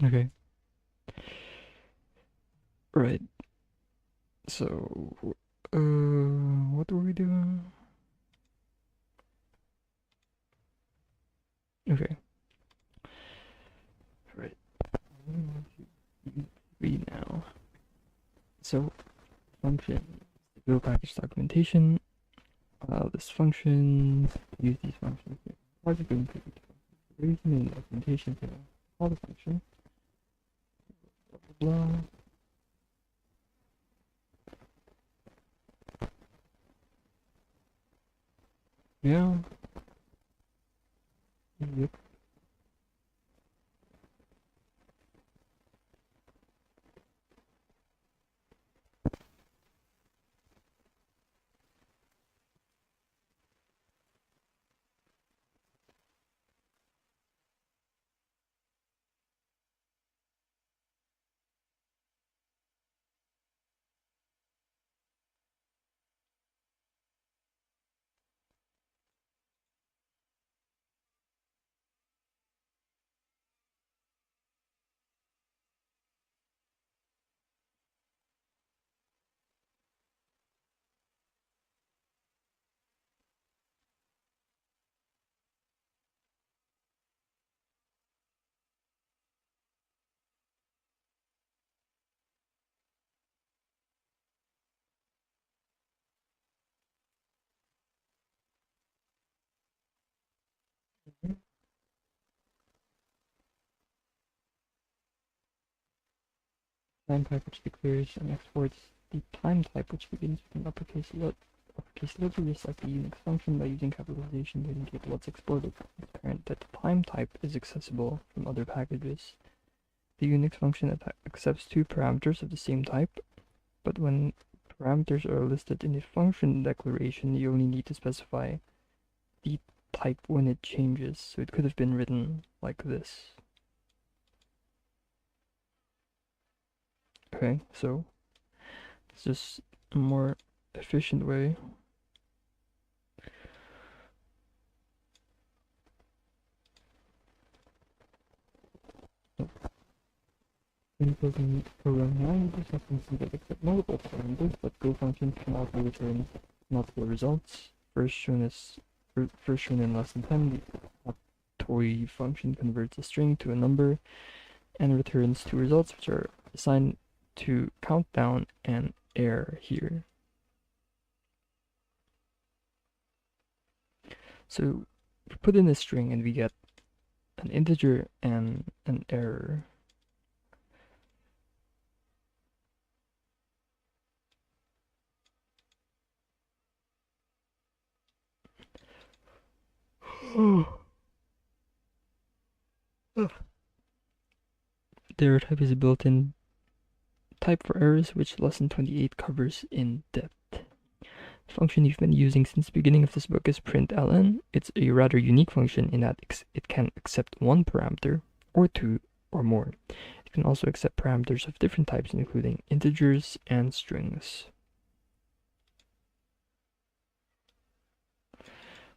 Okay. Right. So, what were we doing? Okay. Right. Read now. So, function. Go package documentation. This function. Use these functions. Project and reason and documentation to call the function. Blah blah. Yeah. Yep. Time package declares and exports the time type, which begins with an uppercase letter, just like the Unix function. By using capitalization to indicate what's exported. It's apparent that the time type is accessible from other packages. The Unix function accepts two parameters of the same type, but when parameters are listed in a function declaration, you only need to specify the type when it changes. So it could have been written like this. Okay, so it's just a more efficient way. In programming languages, functions that accept multiple parameters, but Go functions can also return multiple results. First shown in lesson 10, the toy function converts a string to a number and returns two results, which are assigned to countdown and error here. So we put in a string and we get an integer and an error. The error type is a built-in type for errors, which lesson 28 covers in depth. The function you've been using since the beginning of this book is println. It's a rather unique function in that it can accept one parameter, or two, or more. It can also accept parameters of different types, including integers and strings.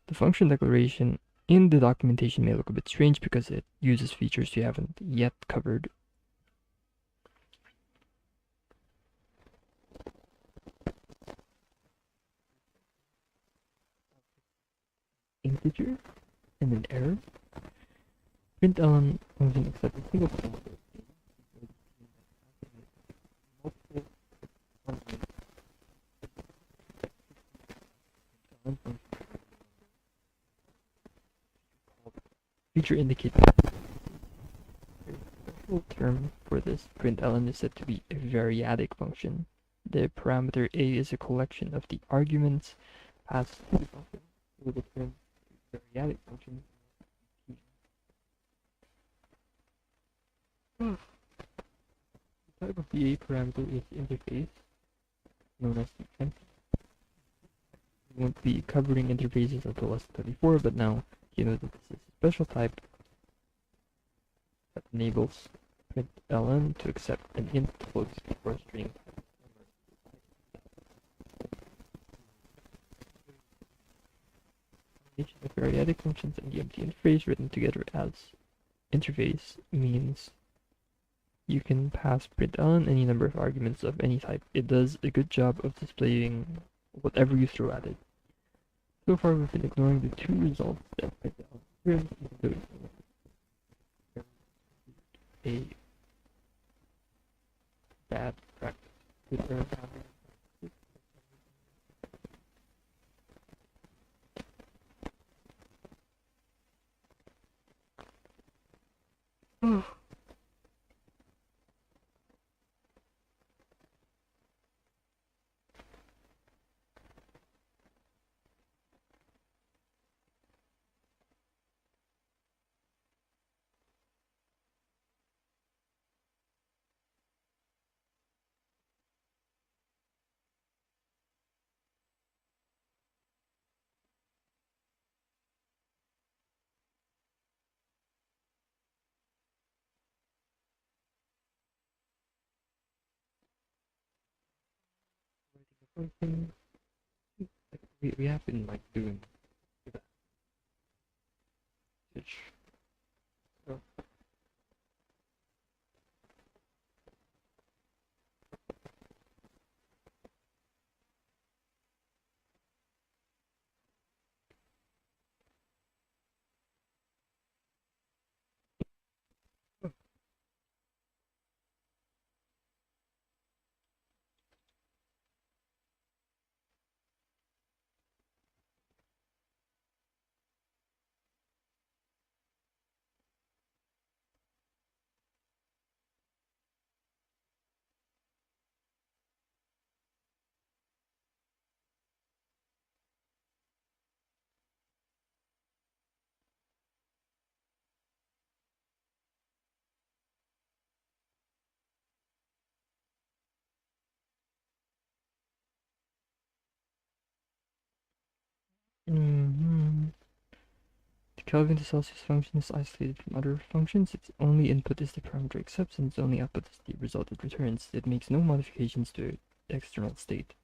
The function declaration in the documentation may look a bit strange because it uses features you haven't yet covered. Integer and an error. Println function accepts a single parameter. Feature indicator. The special term for this println is said to be a variadic function. The parameter a is a collection of the arguments passed to the function. So the term variadic function. The type of the a parameter is interface, known as the empty. We won't be covering interfaces until lesson 34, but now you know that this is a special type that enables println to accept an int floats before a string. The variadic functions and the empty interface written together as interface means you can pass print any number of arguments of any type. It does a good job of displaying whatever you throw at it. So far, we've been ignoring the two results that print out a bad practice. We have been like doing that. So, mm-hmm. The Kelvin to Celsius function is isolated from other functions. Its only input is the parameter accepts, and its only output is the result it returns. It makes no modifications to its external state.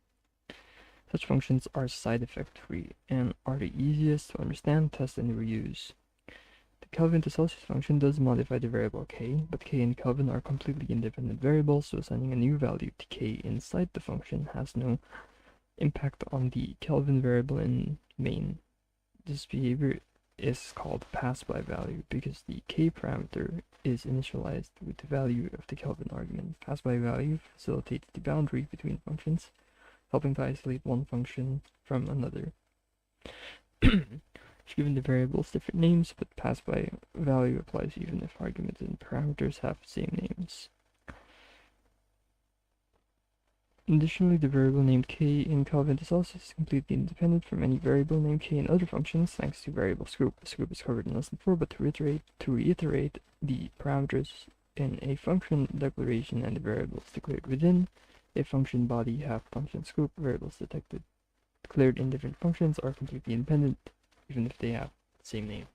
Such functions are side effect free and are the easiest to understand, test, and reuse. The Kelvin to Celsius function does modify the variable k, but k and Kelvin are completely independent variables, so assigning a new value to k inside the function has no impact on the Kelvin variable in main. This behavior is called pass by value because the k parameter is initialized with the value of the Kelvin argument. Pass by value facilitates the boundary between functions, helping to isolate one function from another. Given the variables different names, but pass by value applies even if arguments and parameters have the same names. Additionally, the variable named k in Kelvin to Celsius is completely independent from any variable named k in other functions, thanks to variable scope. The scope is covered in lesson 4, but to reiterate the parameters in a function declaration and the variables declared within a function body have function scope. Variables declared in different functions are completely independent, even if they have the same name.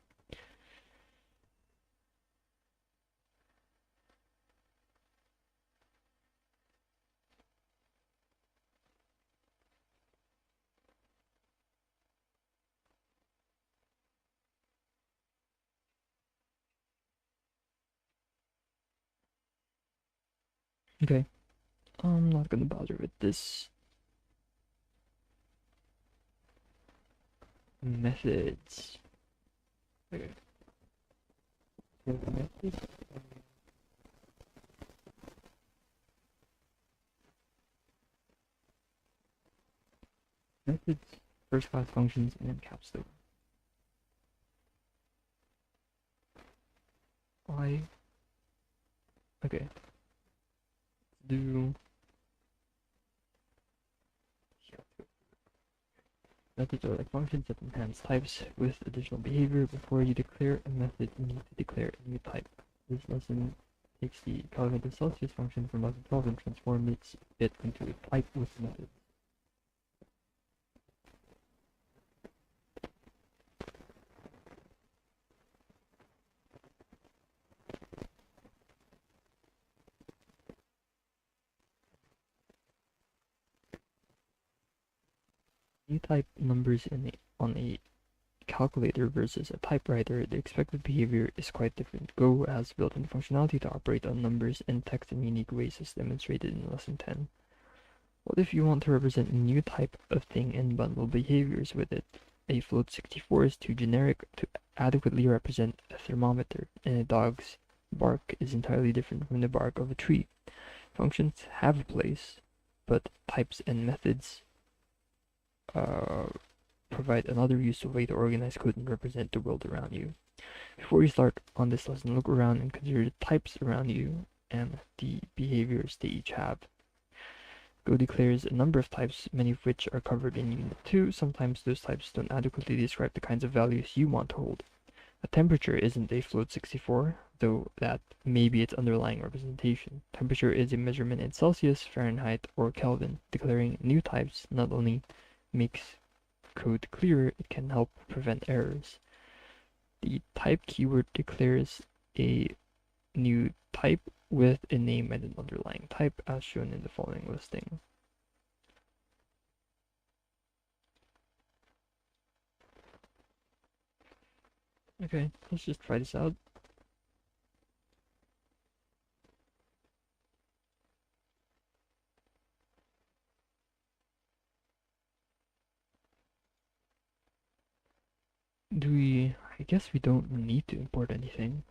Okay, I'm not gonna bother with this. Methods. Okay. So methods, first class functions, and encapsulate. Okay. Do methods are like functions that enhance types with additional behavior. Before you declare a method, you need to declare a new type. This lesson takes the Kelvin to Celsius function from lesson 12 and transforms it into a type with a method. New type numbers on a calculator versus a typewriter, the expected behavior is quite different. Go has built-in functionality to operate on numbers and text in unique ways as demonstrated in Lesson 10. What if you want to represent a new type of thing and bundle behaviors with it? A float 64 is too generic to adequately represent a thermometer, and a dog's bark is entirely different from the bark of a tree. Functions have a place, but types and methods uh, provide another useful way to organize code and represent the world around you. Before you start on this lesson, look around and consider the types around you and the behaviors they each have. Go declares a number of types, many of which are covered in Unit 2. Sometimes those types don't adequately describe the kinds of values you want to hold. A temperature isn't a float 64, though that may be its underlying representation. Temperature is a measurement in Celsius, Fahrenheit, or Kelvin. Declaring new types not only makes code clearer, it can help prevent errors. The type keyword declares a new type with a name and an underlying type as shown in the following listing. Okay, let's just try this out. I guess we don't need to import anything.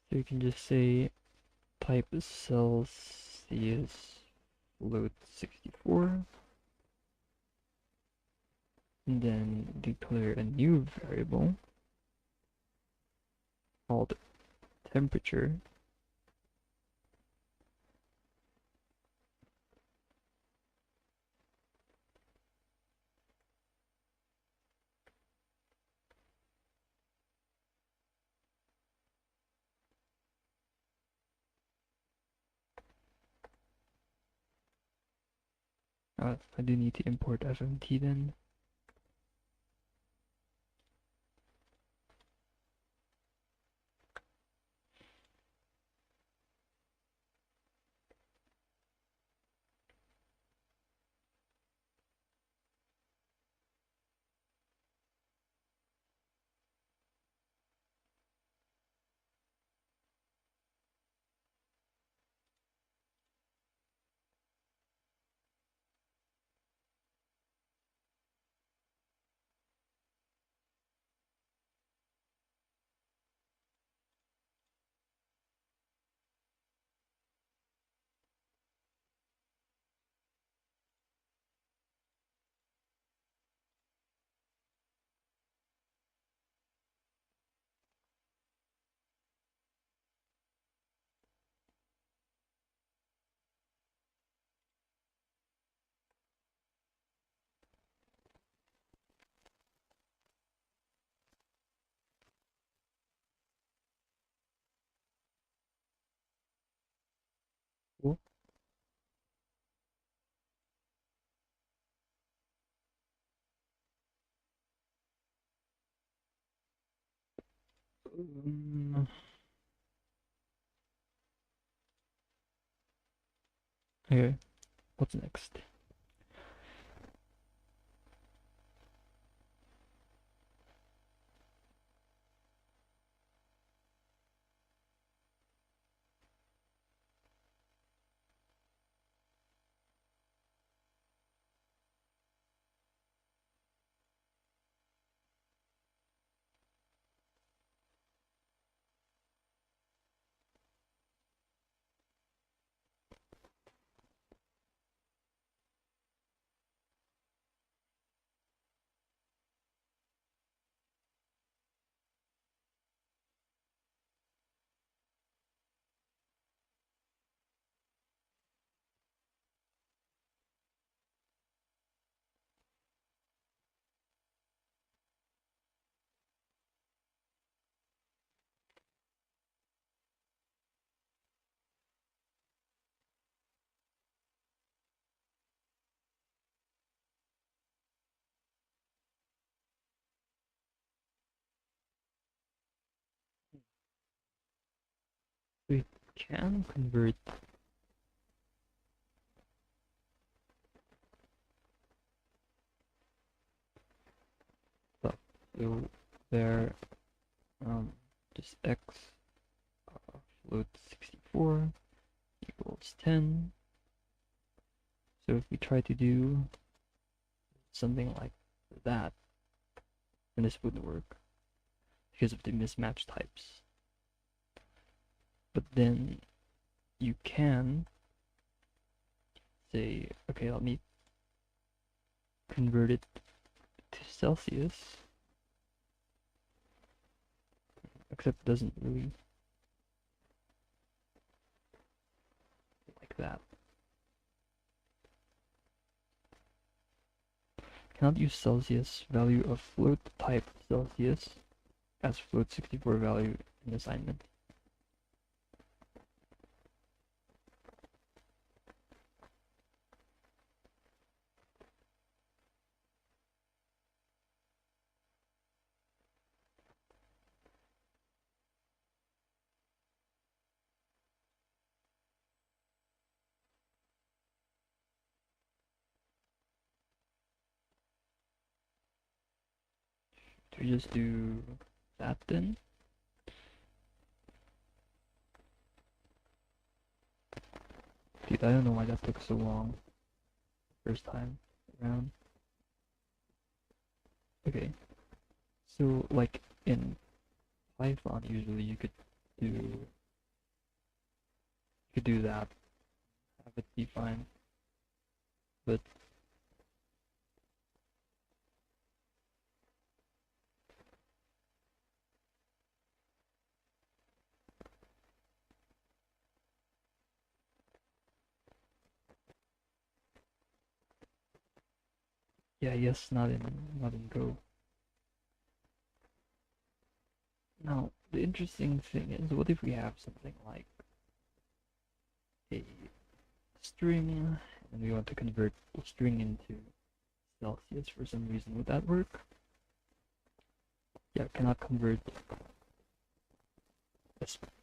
So you can just say type Celsius float 64 and then declare a new variable called temperature. I do need to import FMT then. Cool. Okay, what's next? We can convert So there, just x float 64 equals 10. So if we try to do something like that, then this wouldn't work because of the mismatched types. But then you can say, okay, let me convert it to Celsius, except it doesn't really like that. Cannot use Celsius value of float type Celsius as float 64 value in assignment. Do we just do that then? Dude, I don't know why that took so long. First time around. Okay. So like in Python usually you could do that. Have it be fine. But yeah, yes, not in Go. Now the interesting thing is, what if we have something like a string and we want to convert the string into Celsius for some reason? Would that work? Yeah, cannot convert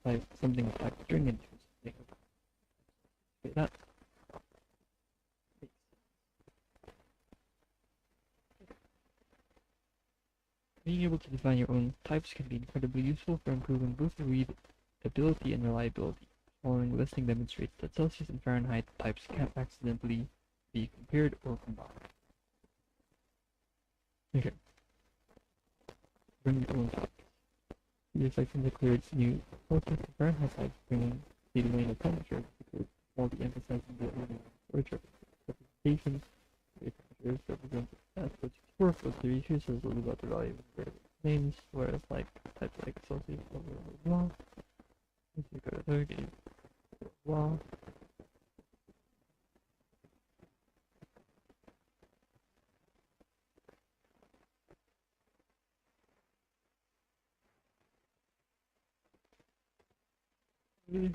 like something like string into something. Okay, that being able to define your own types can be incredibly useful for improving both readability and reliability. The following listing demonstrates that Celsius and Fahrenheit types can't accidentally be compared or combined. Okay, bring your own types. The section declared new Celsius and Fahrenheit types, bringing the domain of temperature because all the emphasizing the element representation. Temperatures represent as such four for the issues as little about the value of variable names, whereas like types like Celsius, blah blah blah. If you go to third, blah. Really?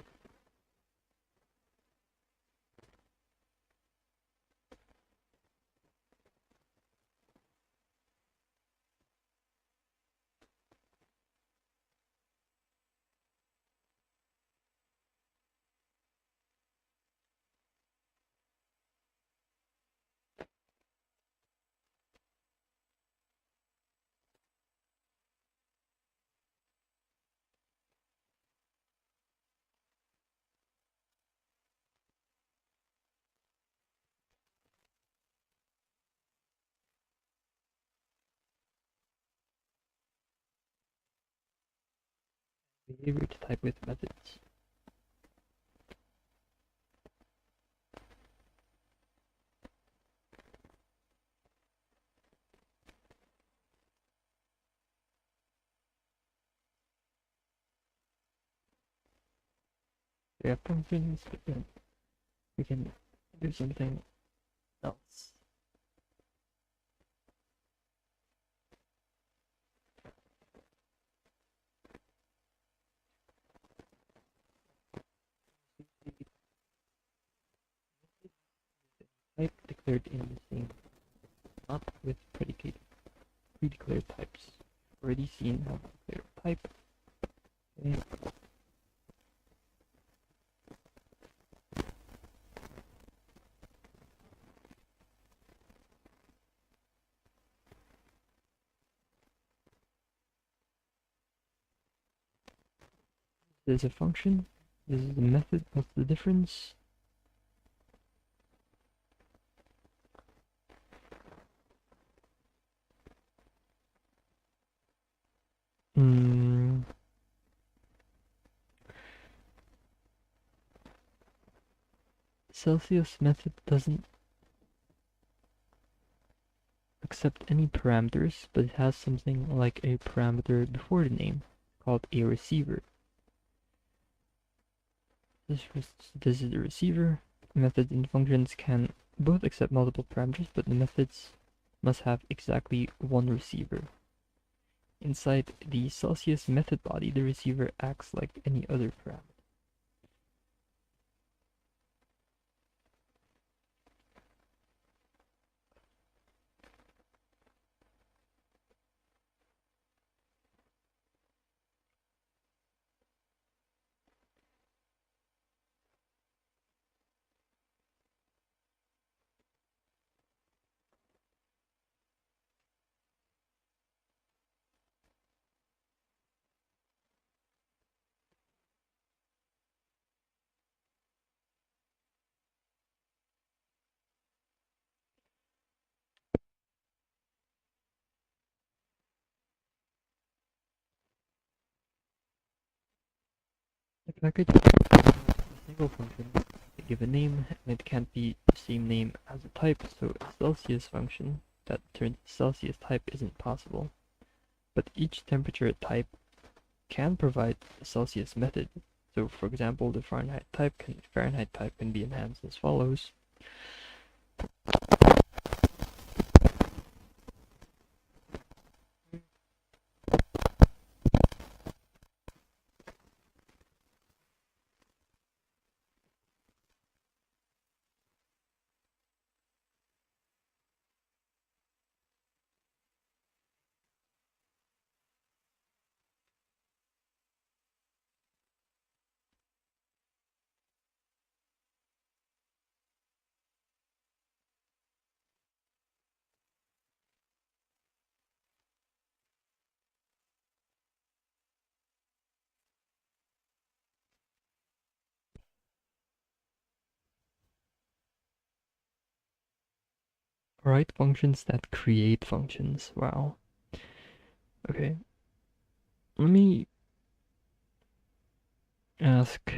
Behavior to type with methods. We have functions, but then we can do something else. Type declared in the same, not with predicate pre-declared types. Already seen how to declare a type. Okay. This is a function. This is the method. What's the difference? Celsius method doesn't accept any parameters, but it has something like a parameter before the name called a receiver. This is the receiver. Methods and functions can both accept multiple parameters, but the methods must have exactly one receiver. Inside the Celsius method body, the receiver acts like any other parameter. The package is a single function. They give a name, and it can't be the same name as a type, so a Celsius function that returns Celsius type isn't possible. But each temperature type can provide a Celsius method. So, for example, the Fahrenheit type can be enhanced as follows. Write functions that create functions. Wow. Okay. Let me ask.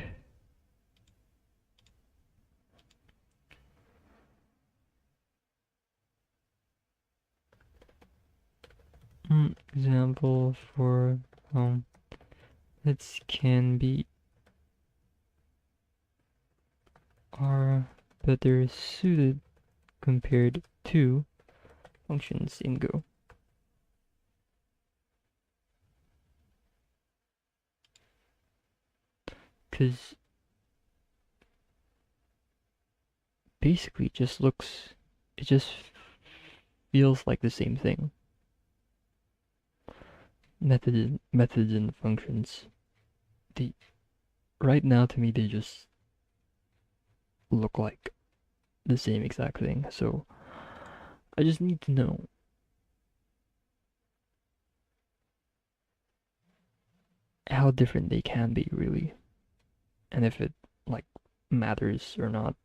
Example for this can be are better suited compared to functions in Go. Because basically it just feels like the same thing. Methods and functions. Right now to me they just look like the same exact thing. So I just need to know how different they can be really, and if it like matters or not.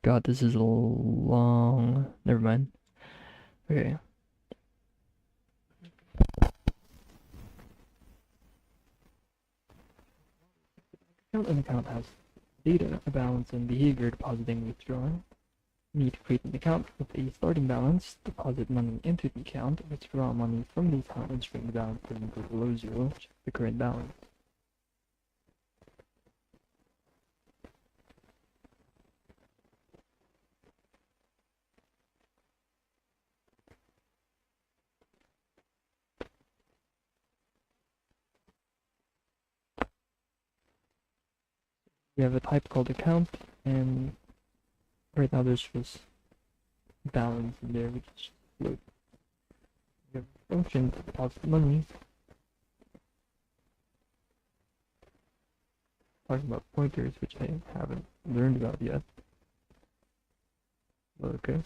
God, this is a long. Never mind. Okay. An account has data, a balance, and behavior depositing, withdrawing. You need to create an account with a starting balance, deposit money into the account, withdraw money from the account, and string the balance and go below zero, check the current balance. We have a type called account, and right now there's just balance in there, which is float. We have a function to deposit money. Talking about pointers, which I haven't learned about yet. Okay.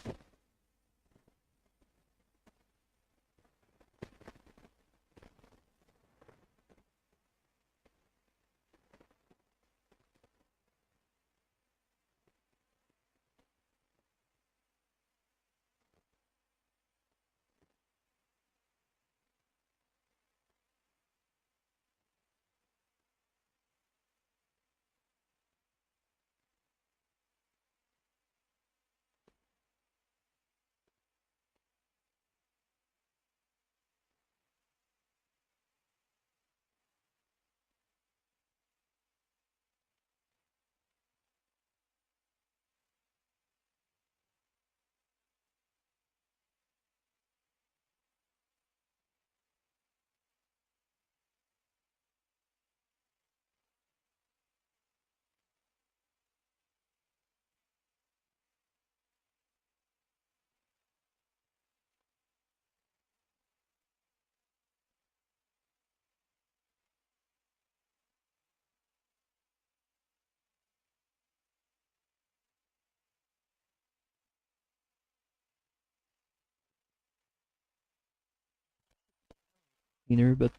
cleaner, but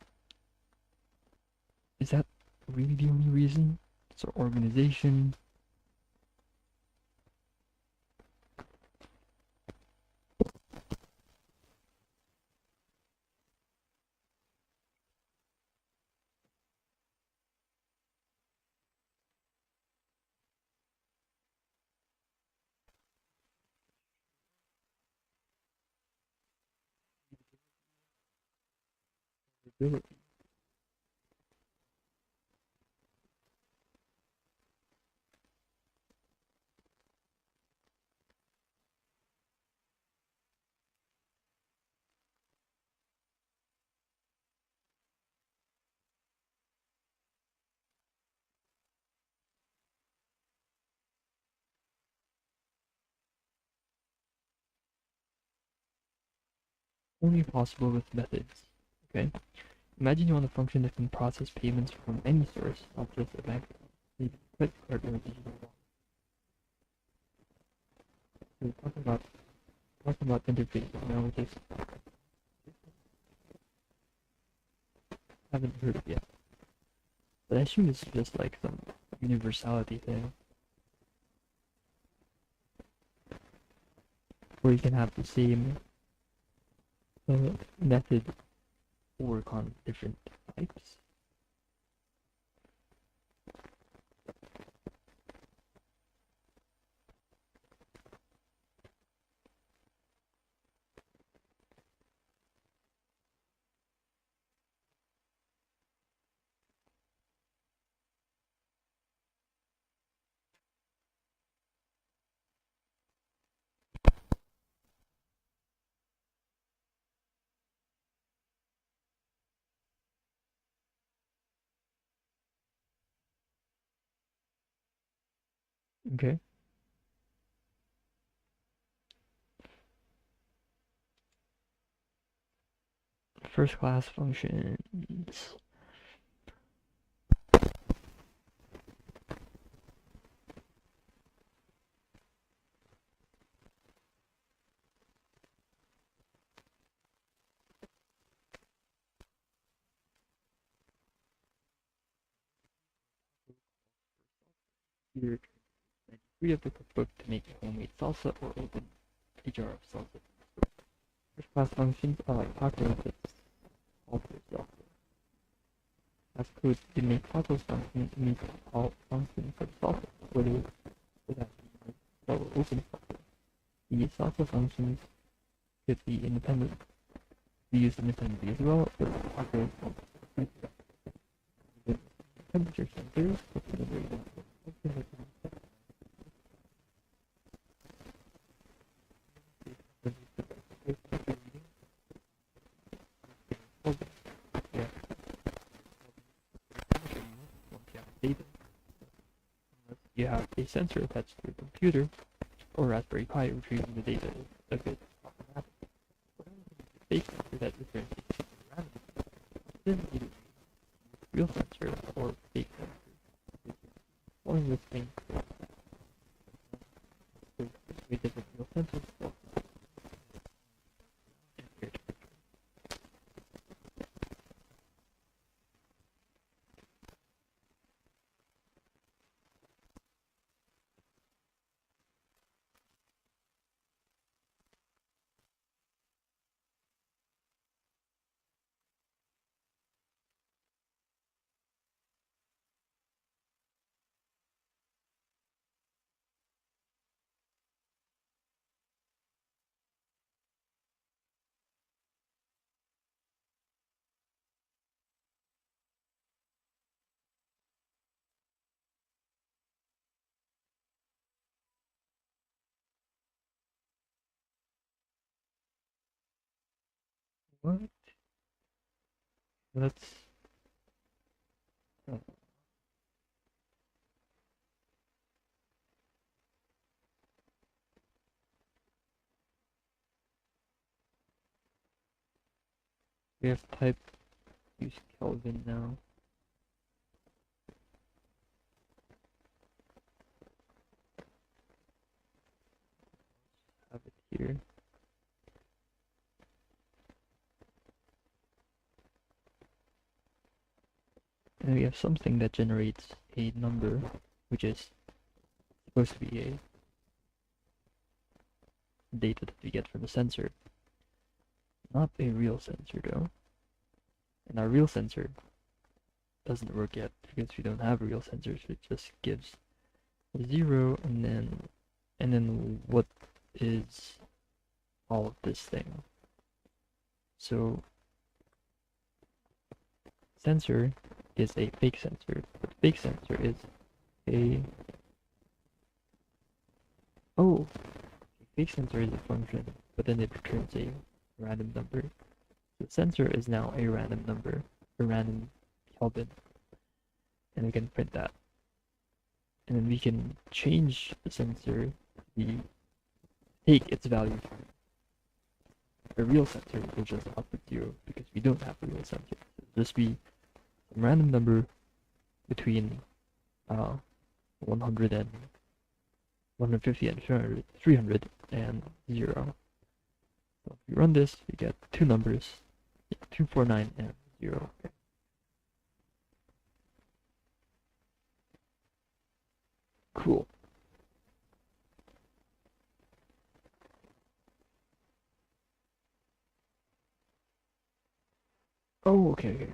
is that really the only reason? So organization. Ability. Only possible with methods. Okay? Imagine you want a function that can process payments from any source, not just a bank account. Maybe a credit card or a digital wallet. So we're talking about interfaces now, we just haven't heard of yet. But I assume this is just like some universality thing. Where you can have the same method work on different types. Okay. First class functions. Either free up the cookbook to make homemade salsa or open a jar of salsa. First class functions are like taco inputs, all for yourself. As code to make tacos function to make all function for the salsa, whether it has to be or open salsa. The salsa functions could be independent, be used independently as well, but tacos don't. Temperature sensors, data. You have a sensor attached to your computer or Raspberry Pi retrieving the data is a bit problematic. Fake sensor that returns a random doesn't need a real sensor or fake sensor. One of the things is we different real sensors. What? Let's uh, we have type use Kelvin now. Have it here. have something that generates a number, which is supposed to be a data that we get from the sensor. Not a real sensor though. And our real sensor doesn't work yet because we don't have real sensors. It just gives a 0 and then what is all of this thing. So sensor is a fake sensor, but fake sensor is a fake sensor is a function, but then it returns a random number. The sensor is now a random number, a random Kelvin, and we can print that. And then we can change the sensor to take its value. A real sensor will just output 0 because we don't have a real sensor. It'll just be some random number between 100 and 150 and 300 and 0. So if we run this, we get two numbers, 249 and 0. Okay. Cool. Oh, okay.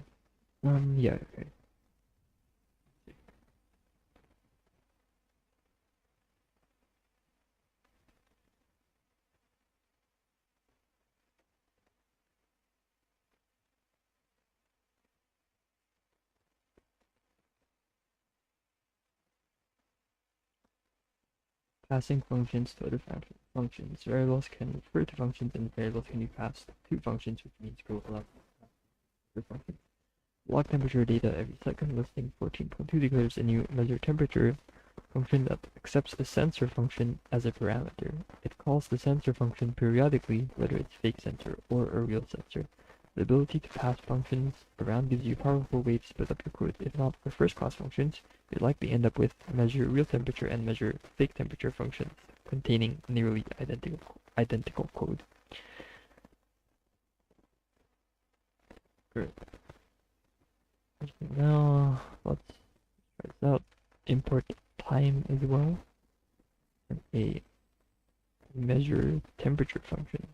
Yeah, okay. Passing functions to other functions. Variables can refer to functions, and variables can be passed to functions, which means go along with functions. Log temperature data every second. Listing 14.2 declares a new measure temperature function that accepts the sensor function as a parameter. It calls the sensor function periodically, whether it's fake sensor or a real sensor. The ability to pass functions around gives you a powerful way to split up your code. If not for first-class functions, you'd likely end up with measure real temperature and measure fake temperature functions containing nearly identical code. Great. Now let's try this out. Import time as well, and a measure temperature function.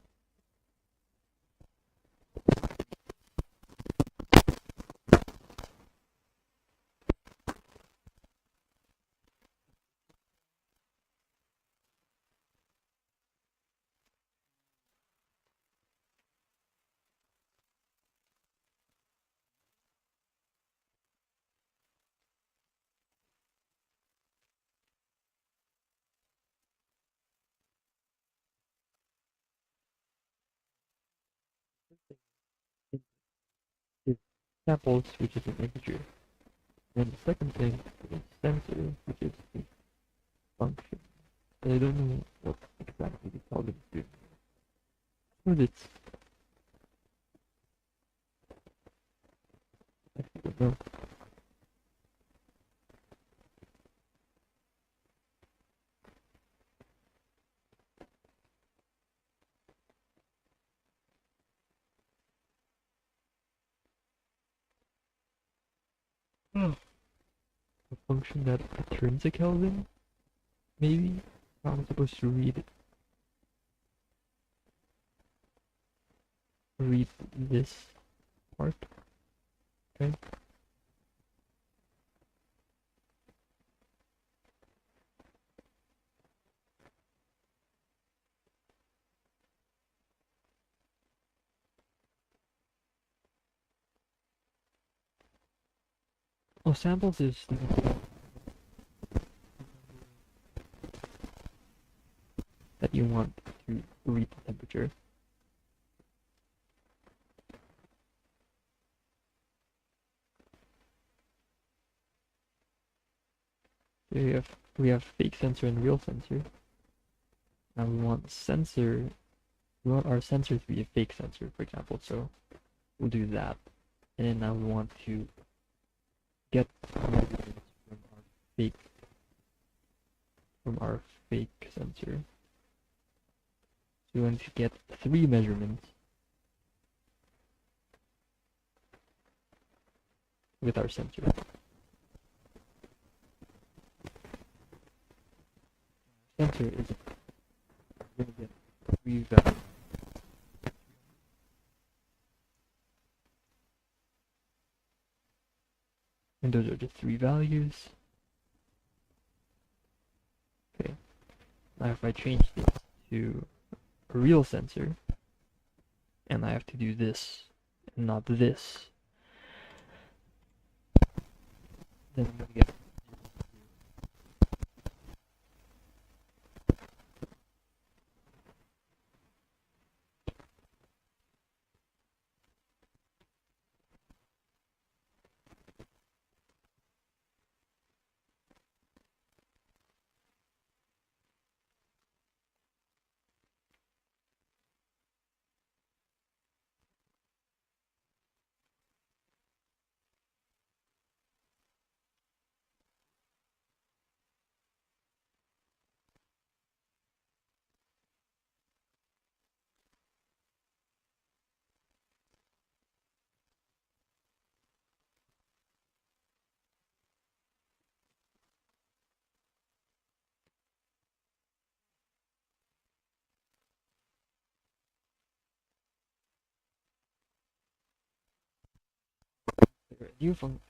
Is samples, which is an integer. And the second thing is sensor, which is a function. I don't know what exactly the problem is doing. But it's I don't know. A function that returns a Kelvin? Maybe? How am I supposed to read this part? Okay. Oh, samples is that you want to read the temperature. So we have fake sensor and real sensor. Now we want our sensor to be a fake sensor, for example. So we'll do that, and then now we want to get measurements from our fake sensor. So we want to get 3 measurements with our sensor. sensor is going to get 3 values. And those are the 3 values. Okay. Now if I change this to a real sensor, and I have to do this and not this, then I'm going to get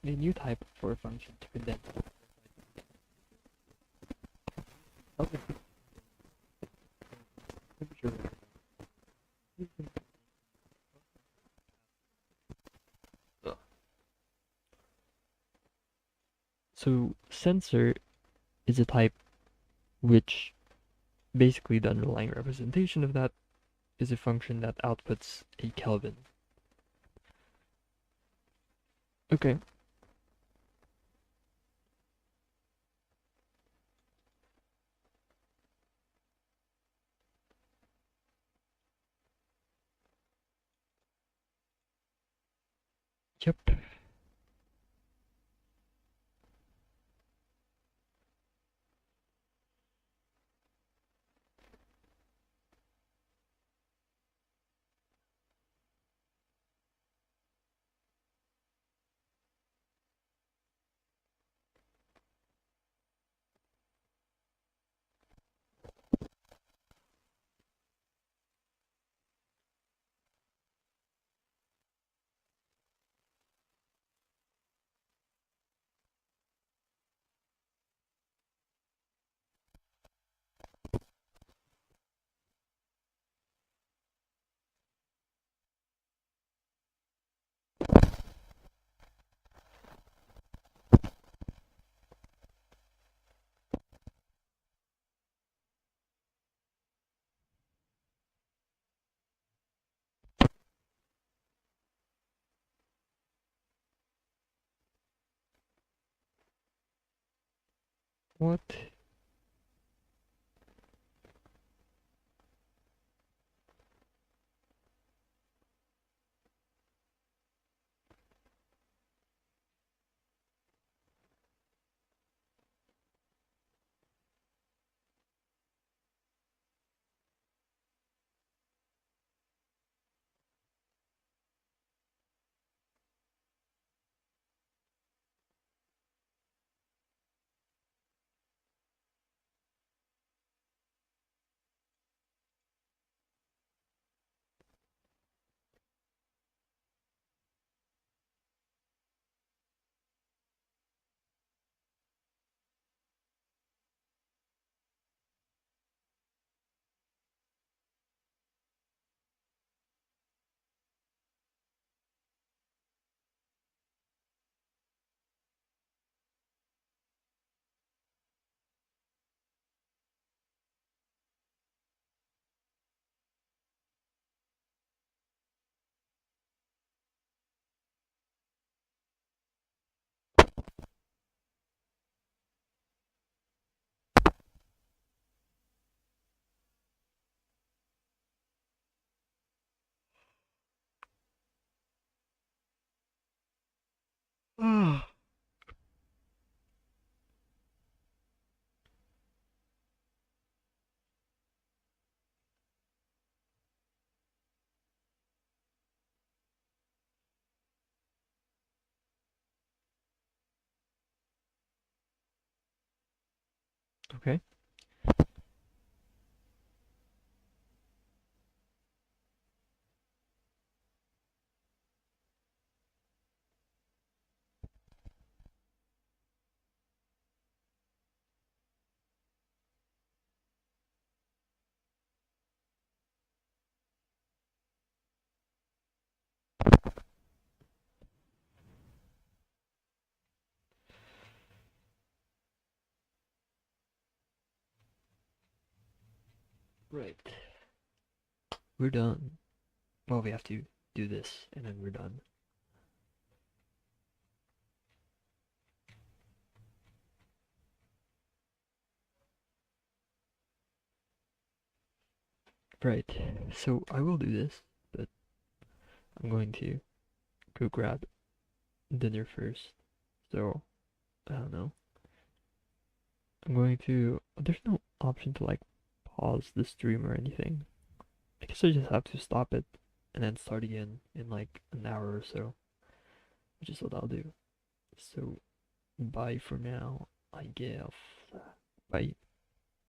a new type for a function to condense. Okay. So sensor is a type which basically the underlying representation of that is a function that outputs a Kelvin. Okay. Yep. What? Okay. Right. We're done. Well, we have to do this and then we're done. Right. So I will do this, but I'm going to go grab dinner first. So I don't know. I'm going to. There's no option to like pause the stream or anything. I guess I just have to stop it and then start again in like an hour or so, which is what I'll do. So bye for now, I guess. Bye.